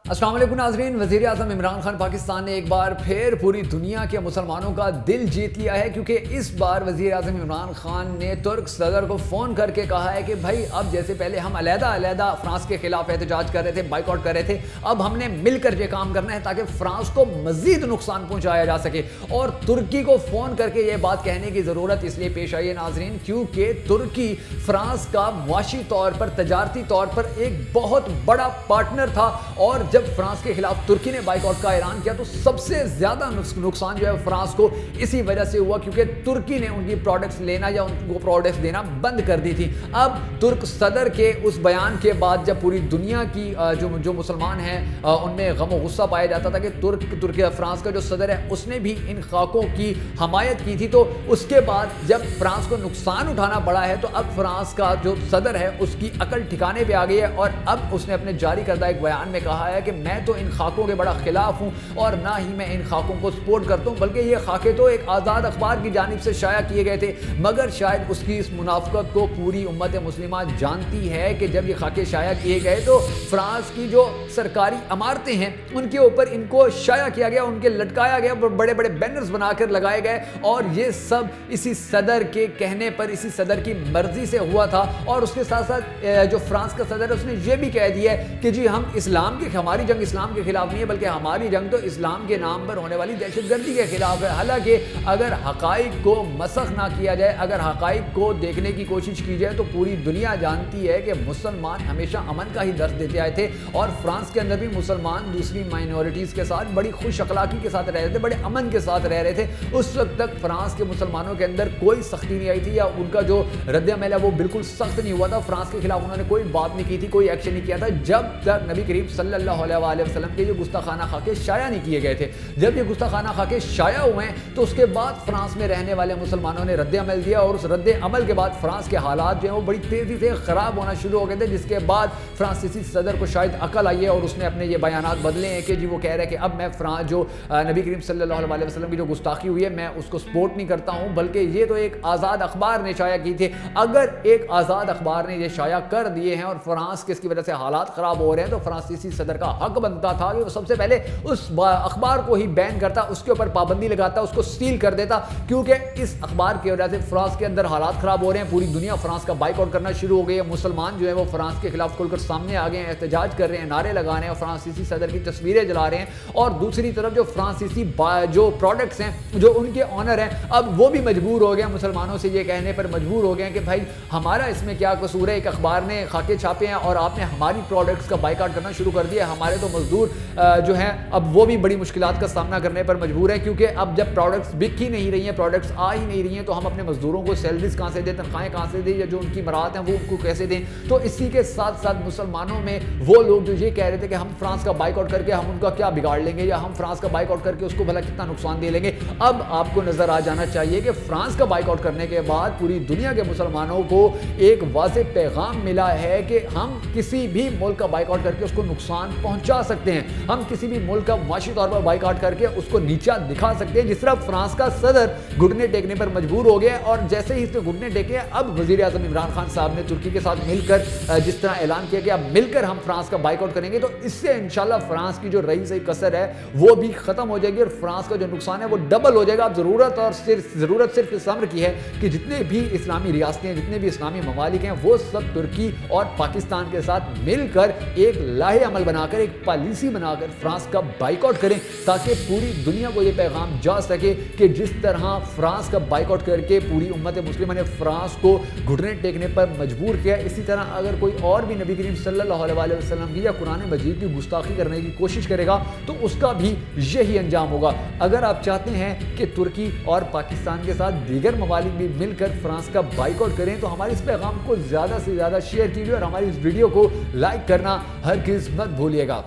السلام علیکم ناظرین، وزیر اعظم عمران خان پاکستان نے ایک بار پھر پوری دنیا کے مسلمانوں کا دل جیت لیا ہے، کیونکہ اس بار وزیر اعظم عمران خان نے ترک صدر کو فون کر کے کہا ہے کہ بھائی اب جیسے پہلے ہم علیحدہ فرانس کے خلاف احتجاج کر رہے تھے، بائیکاٹ کر رہے تھے، اب ہم نے مل کر یہ کام کرنا ہے تاکہ فرانس کو مزید نقصان پہنچایا جا سکے۔ اور ترکی کو فون کر کے یہ بات کہنے کی ضرورت اس لیے پیش آئی ہے ناظرین کیونکہ ترکی فرانس کا معاشی طور پر، تجارتی طور پر ایک بہت بڑا پارٹنر تھا، اور جب فرانس کے خلاف ترکی نے بائیکاٹ کا اعلان کیا تو سب سے زیادہ نقصان جو ہے فرانس کو اسی وجہ سے ہوا کیونکہ ترکی نے ان کی پروڈکٹس لینا یا ان کو پروڈکٹس دینا بند کر دی تھی۔ اب ترک صدر کے اس بیان کے بعد جب پوری دنیا کی جو مسلمان ہیں ان میں غم و غصہ پایا جاتا تھا کہ فرانس کا جو صدر ہے اس نے بھی ان خاکوں کی حمایت کی تھی، تو اس کے بعد جب فرانس کو نقصان اٹھانا پڑا ہے تو اب فرانس کا جو صدر ہے اس کی عقل ٹھکانے پہ آ گئی ہے، اور اب اس نے اپنے جاری کردہ ایک بیان میں کہا ہے کہ میں تو ان خاکوں کے بڑا خلاف ہوں اور نہ ہی میں ان خاکوں کو سپورٹ کرتا ہوں، بلکہ یہ خاکے تو ایک آزاد اخبار کی جانب سے شائع کیے گئے تھے، مگر شاید اس کی اس منافقت کو پوری امت مسلمہ جانتی ہے کہ جب یہ خاکے شائع کیے گئے تو فرانس کی جو سرکاری عمارتیں ہیں ان کے اوپر ان کو شائع کیا گیا، ان کے لٹکایا گیا، بڑے بڑے بینرز بنا کر لگائے گئے، اور یہ سب اسی صدر کے کہنے پر، اسی صدر کی مرضی سے ہوا تھا۔ اور اس کے ساتھ ساتھ جو فرانس کا صدر ہے اس نے یہ بھی کہہ دیا ہے کہ جی ہماری جنگ اسلام کے خلاف نہیں ہے، بلکہ ہماری جنگ تو اسلام کے نام پر ہونے والی دہشت گردی کے خلاف ہے۔ حالانکہ اگر حقائق کو مسخ نہ کیا جائے، اگر حقائق کو دیکھنے کی کوشش کی جائے تو پوری دنیا جانتی ہے کہ مسلمان ہمیشہ امن کا ہی درس دیتے آئے تھے، اور فرانس کے اندر بھی مسلمان دوسری مائنورٹیز کے ساتھ بڑی خوش اخلاقی کے ساتھ رہ رہے تھے، بڑے امن کے ساتھ رہ رہے تھے۔ اس وقت تک فرانس کے مسلمانوں کے اندر کوئی سختی نہیں آئی تھی، یا ان کا جو رد عمل ہے وہ بالکل سخت نہیں ہوا تھا، فرانس کے خلاف انہوں نے کوئی بات نہیں کی تھی، کوئی ایکشن نہیں کیا تھا، جب تک نبی کریم صلی اللہ علیہ وسلم کے جو گستاخانہ خاکے شائع نہیں کیے گئے تھے۔ جب یہ گستاخانہ خاکے شائع ہوئے ہیں تو اس کے بعد فرانس میں رہنے والے مسلمانوں نے رد عمل دیا، اور اس رد عمل کے بعد فرانس کے حالات جو ہیں وہ بڑی تیزی سے خراب ہونا شروع ہو گئے تھے، جس کے بعد فرانسیسی صدر کو شاید عقل آئی ہے اور اس نے اپنے یہ بیانات بدلے ہیں کہ جی وہ کہہ رہے ہیں کہ اب میں جو نبی کریم صلی اللہ علیہ وسلم کی جو گستاخی ہوئی ہے میں اس کو سپورٹ نہیں کرتا ہوں، بلکہ یہ تو ایک آزاد اخبار نے شائع کی تھی۔ اگر ایک آزاد اخبار نے یہ شائع کر دیے ہیں اور فرانس کے اس کی وجہ سے حالات خراب ہو رہے ہیں تو فرانسیسی صدر کا حق بنتا تھا کہ وہ سب سے پہلے اس اخبار کو ہی بین کرتا، اس کے اوپر پابندی لگاتا، اس کو سیل کر دیتا، کیونکہ اس اخبار کی وجہ سے فرانس کے اندر حالات خراب ہو رہے ہیں، پوری دنیا فرانس کا بائیکاٹ کرنا شروع ہو گئی ہے، مسلمان جو ہے وہ فرانس کے خلاف کھل کر سامنے آ گئے ہیں، احتجاج کر رہے ہیں، نعرے لگا رہے ہیں اور فرانسیسی صدر کی تصویریں جلا رہے ہیں، اور دوسری طرف جو فرانسیسی جو پروڈکٹس ہیں جو ان کے آنر ہیں اب وہ بھی مجبور ہو گئے ہیں مسلمانوں سے یہ کہنے پر مجبور ہو گئے ہیں کہ بھائی ہمارا اس میں کیا قصور ہے، ایک اخبار نے خاکے چھاپے ہیں اور آپ نے ہماری پروڈکٹس کا بائیکاٹ کرنا شروع کر دیا، ہمارے تو مزدور جو ہیں اب وہ بھی بڑی مشکلات کا سامنا کرنے پر مجبور ہیں، کیونکہ اب جب پروڈکٹس بک ہی نہیں رہی ہیں، پروڈکٹس آ ہی نہیں رہی ہیں تو ہم اپنے مزدوروں کو سیلریز کہاں سے دیں، تنخواہیں کہاں سے دیں، یا جو ان کی مراد ہیں وہ ان کو کیسے دیں۔ تو اسی کے ساتھ ساتھ مسلمانوں میں وہ لوگ جو یہ کہہ رہے تھے کہ ہم فرانس کا بائیکاٹ کر کے ہم ان کا کیا بگاڑ لیں گے، یا ہم فرانس کا بائیکاٹ کر کے اس کو بھلا کتنا نقصان دے لیں گے، اب آپ کو نظر آ جانا چاہیے کہ فرانس کا بائیکاٹ کرنے کے بعد پوری دنیا کے مسلمانوں کو ایک واضح پیغام ملا ہے کہ ہم کسی بھی ملک کا بائیکاٹ کر کے اس کو نقصان پہنچا سکتے ہیں، ہم کسی بھی ملک کا معاشی طور پر بائیکاٹ کر کے اس کو نیچا دکھا سکتے ہیں۔ جس طرح فرانس کا صدر گھٹنے ٹیکنے پر مجبور ہو گیا، اور جیسے ہی اس نے گھٹنے ٹیکے اب وزیر اعظم عمران خان صاحب نے ترکی کے ساتھ مل کر جس طرح اعلان کیا کہ اب مل کر ہم فرانس کا بائیکاٹ کریں گے، تو اس سے انشاءاللہ فرانس کی جو رہی سہی کسر ہے وہ بھی ختم ہو جائے گی، اور فرانس کا جو نقصان ہے وہ ڈبل ہو جائے گا۔ اب ضرورت صرف اس امر کی ہے کہ جتنے بھی اسلامی ریاستیں ہیں، جتنے بھی اسلامی ممالک ہیں، وہ سب ترکی اور پاکستان کے ساتھ مل کر ایک لاہے عمل بنا کر، ایک پالیسی بنا کر فرانس کا بائیکاٹ کریں، تاکہ پوری دنیا کو یہ پیغام جا سکے کہ جس طرح فرانس کا بائیکاٹ کر کے پوری امت مسلمہ نے فرانس کو گھٹنے ٹیکنے پر مجبور کیا، اسی طرح اگر کوئی اور بھی نبی کریم صلی اللہ علیہ وسلم کی یا قرآن مجید کی گستاخی کرنے کی کوشش کرے گا تو اس کا بھی یہی انجام ہوگا۔ اگر آپ چاہتے ہیں کہ ترکی اور پاکستان کے ساتھ دیگر ممالک بھی مل کر فرانس کا بائیکاٹ کریں تو ہمارے اس پیغام کو زیادہ سے زیادہ شیئر کیجیے، اور ہماری اس ویڈیو کو لائک کرنا ہرگز مت بھولیے گا۔